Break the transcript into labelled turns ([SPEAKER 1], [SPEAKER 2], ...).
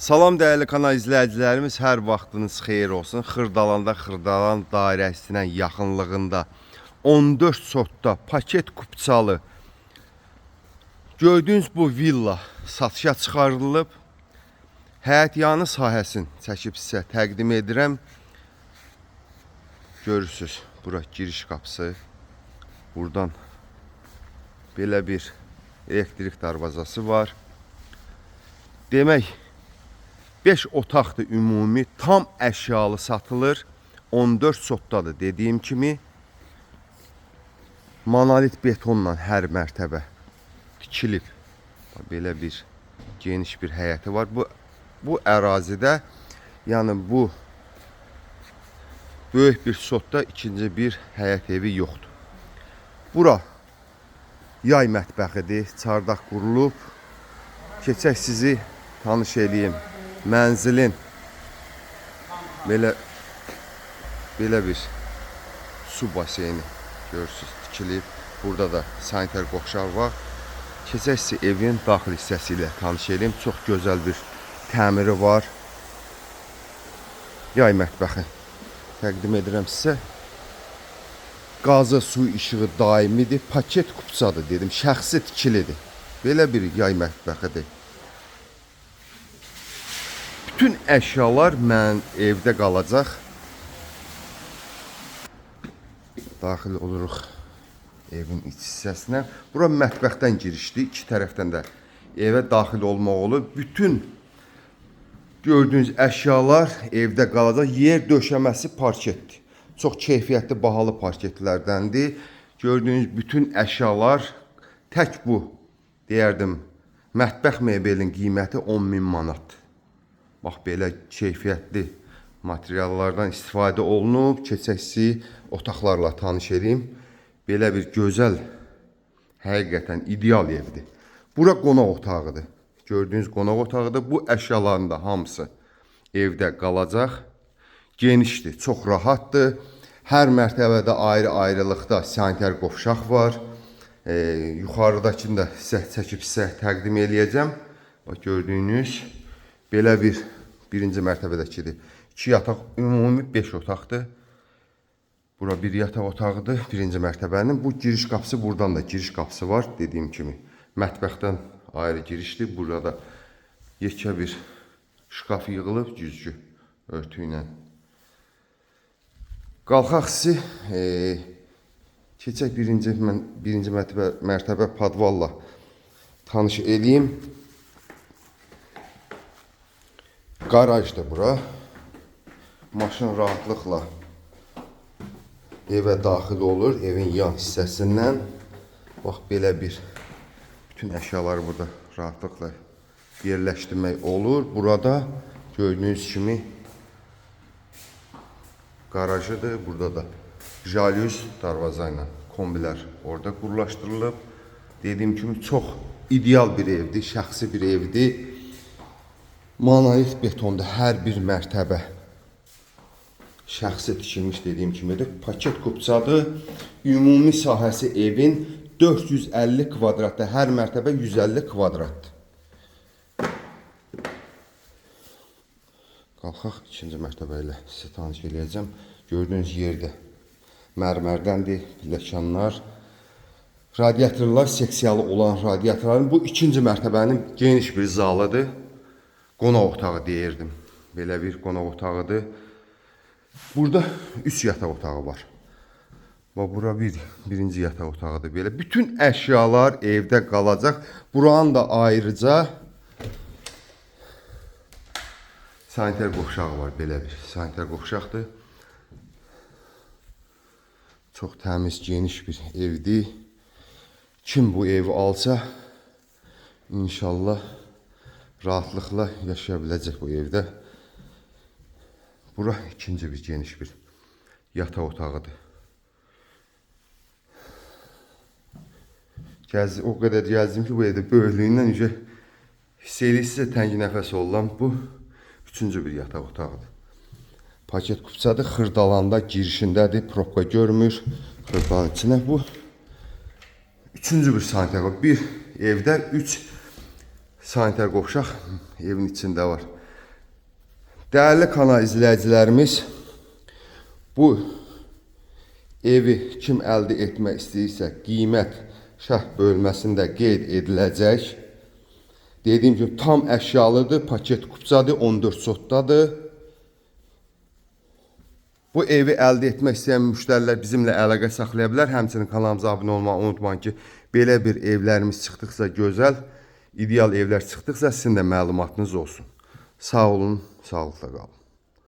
[SPEAKER 1] Salam dəyərli kanal izləyicilərimiz, hər vaxtınız xeyir olsun. Xırdalanda Xırdalan dairəsinin yaxınlığında 14 sotda paket kupçalı gördüyünüz bu villa satışa çıxarılıb. Həyətyanı sahəsini çəkib sizə təqdim edirəm. Görürsünüz, bura giriş qapısı. Buradan belə bir elektrik darvazası var. Demək 5 otaqdır ümumi, tam əşyalı satılır. 14 sotdadır dediyim kimi. Monolit betonla hər mərtəbə tikilib. Belə bir geniş bir həyəti var. Bu ərazidə, yəni bu böyük bir sotda ikinci bir həyət evi yoxdur. Bura yay mətbəxidir, çardaq qurulub. Keçək sizi tanış eləyim. Mənzilin belə bir su baseyni görürsünüz tikilib. Burada da sanitar qoxşar var. Keçək sizi evin daxil hissəsi ilə tanış edeyim. Çox gözəl bir təmiri var. Yay mətbəxi təqdim edirəm sizə. Qazı, su, işığı daimidir. Paket kupçadır dedim. Şəxsi tikilidir. Belə bir yay mətbəxidir. Bütün əşyalar evdə qalacaq. Daxil oluruq evin iç hissəsinə. Bura mətbəxdən girişdir. İki tərəfdən də evə daxil olmaq olur. Bütün gördüyünüz əşyalar evdə qalacaq. Yer döşəməsi parketdir. Çox keyfiyyətli, bahalı parketlərdəndir. Gördüyünüz bütün əşyalar tək bu, deyərdim, mətbəx mebelin qiyməti 10.000 manat. Bax, belə keyfiyyətli materiallardan istifadə olunub. Keçək sizi otaqlarla tanış edeyim. Belə bir gözəl, həqiqətən ideal evdir. Bura qonaq otağıdır. Gördüyünüz qonaq otağıdır. Bu əşyaların da hamısı evdə qalacaq. Genişdir, çox rahatdır. Hər mərtəbədə ayrı-ayrılıqda sanitar qovşaq var. Yuxarıdakını da çəkib sizə təqdim eləyəcəm. Bax, gördüyünüz belə bir birinci mərtəbədəkidir. 2 yataq, ümumi 5 otaqdır. Bura bir yataq otağıdır, birinci mərtəbənin. Bu giriş qapısı, buradan da giriş qapısı var, dediyim kimi. Mətbəxdən ayrı girişdir. Burada yekə bir şkaf yığılıb, güzgü örtü ilə. Qalxaq sizi, keçək birinci mərtəbə padvalla tanış eləyim. Qarajdır bura. Maşın rahatlıqla evə daxil olur, evin yan hissəsindən. Bax, belə bir bütün əşyaları burada rahatlıqla yerləşdirmək olur. Burada gördüyünüz kimi qarajıdır. Burada da jalüz darvaza ilə kombilər orada qurlaşdırılıb. Dediyim kimi çox ideal bir evdir, şəxsi bir evdir. Monolit betonda hər bir mərtəbə şəxsi tikilmiş, dediyim kimidir. Paket kupçadır. Ümumi sahəsi evin 450 kvadratdır. Hər mərtəbə 150 kvadratdır. Qalxaq, ikinci mərtəbə ilə sizə tanış eləyəcəm. Gördüyünüz yerdə mərmərdəndir, pilləkənlər. Radiatorlar, seksiyalı olan radiatorların bu ikinci mərtəbənin geniş bir zalıdır. Qonaq otağı deyirdim. Belə bir qonaq otağıdır. Burada 3 yataq otağı var. Bura birinci yataq otağıdır. Belə bütün əşyalar evdə qalacaq. Buranın da ayrıca sanitar qoxşağı var. Belə bir sanitar qoxşaqdır. Çox təmiz, geniş bir evdir. Kim bu evi alsa, inşallah rahatlıqla yaşaya biləcək bu evdə. Bura ikinci bir geniş bir yataq otağıdır. O qədər gəzdim ki, bu evdə böyüklüyündən hiss eləyirsinizsə təngi nəfəs oluram. Bu üçüncü bir yataq otağıdır. Paket kupçadır, Xırdalanda girişindədir, propka görmür. Xırdalanın içinə bu üçüncü bir sanitar. Bir evdə 3 sanitar qovşaq evin içində var. Değerli kanal izləyicilərimiz, bu evi kim əldə etmək istəyirsə, qiymət şərh bölməsində qeyd ediləcək. Dediyim kimi tam əşyalıdır, paket kupçadır, 14 sotdadır. Bu evi əldə etmək istəyən müştərilər bizimlə əlaqə saxlaya bilər. Həmçinin kanalımıza abunə olmağı unutmayın ki, belə bir evlərimiz çıxdıqsa gözəl, ideal evlər çıxdıqsa sizin də məlumatınız olsun. Sağ olun, sağlıqla qalın.